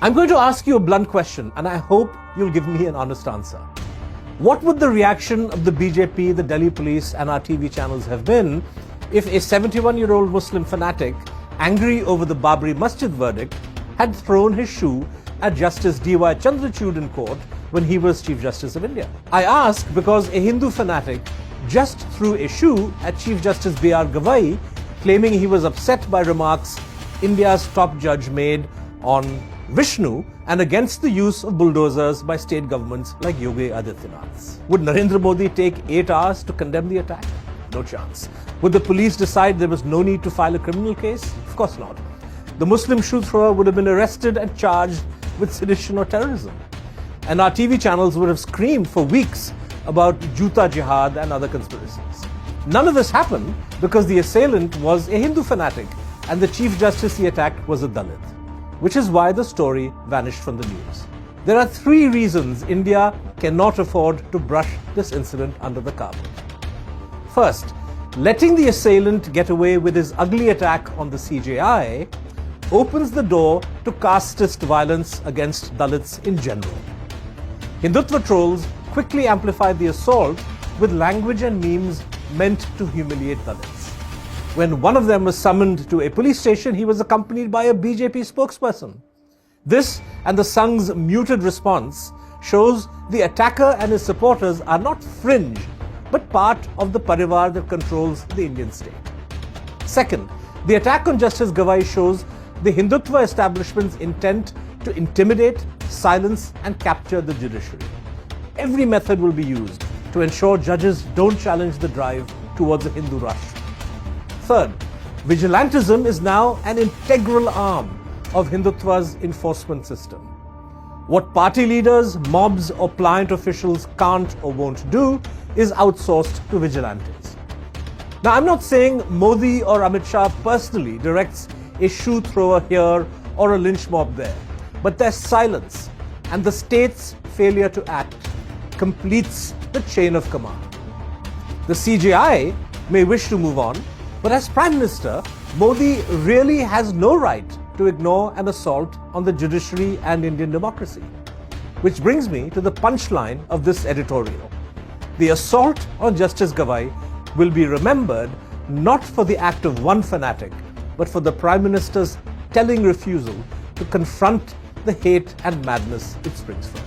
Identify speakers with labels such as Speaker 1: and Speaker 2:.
Speaker 1: I'm going to ask you a blunt question, and I hope you'll give me an honest answer. What would the reaction of the BJP, the Delhi police, and our TV channels have been if a 71-year-old Muslim fanatic, angry over the Babri Masjid verdict, had thrown his shoe at Justice D.Y. Chandrachud in court when he was Chief Justice of India? I ask because a Hindu fanatic just threw a shoe at Chief Justice B.R. Gavai, claiming he was upset by remarks India's top judge made on Vishnu and against the use of bulldozers by state governments like Yogi Adityanath's. Would Narendra Modi take 8 hours to condemn the attack? No chance. Would the police decide there was no need to file a criminal case? Of course not. The Muslim shoe thrower would have been arrested and charged with sedition or terrorism. And our TV channels would have screamed for weeks about Juta Jihad and other conspiracies. None of this happened because the assailant was a Hindu fanatic and the Chief Justice he attacked was a Dalit, which is why the story vanished from the news. There are 3 reasons India cannot afford to brush this incident under the carpet. First, letting the assailant get away with his ugly attack on the CJI opens the door to casteist violence against Dalits in general. Hindutva trolls quickly amplified the assault with language and memes meant to humiliate Dalits. When one of them was summoned to a police station, he was accompanied by a BJP spokesperson. This and the Sangh's muted response shows the attacker and his supporters are not fringe, but part of the Parivar that controls the Indian state. Second, the attack on Justice Gavai shows the Hindutva establishment's intent to intimidate, silence, and capture the judiciary. Every method will be used to ensure judges don't challenge the drive towards a Hindu rush. Third, vigilantism is now an integral arm of Hindutva's enforcement system. What party leaders, mobs, or pliant officials can't or won't do is outsourced to vigilantes. Now, I'm not saying Modi or Amit Shah personally directs a shoe thrower here or a lynch mob there, but their silence and the state's failure to act completes the chain of command. The CJI may wish to move on, but as Prime Minister, Modi really has no right to ignore an assault on the judiciary and Indian democracy. Which brings me to the punchline of this editorial. The assault on Justice Gavai will be remembered not for the act of one fanatic, but for the Prime Minister's telling refusal to confront the hate and madness it springs from.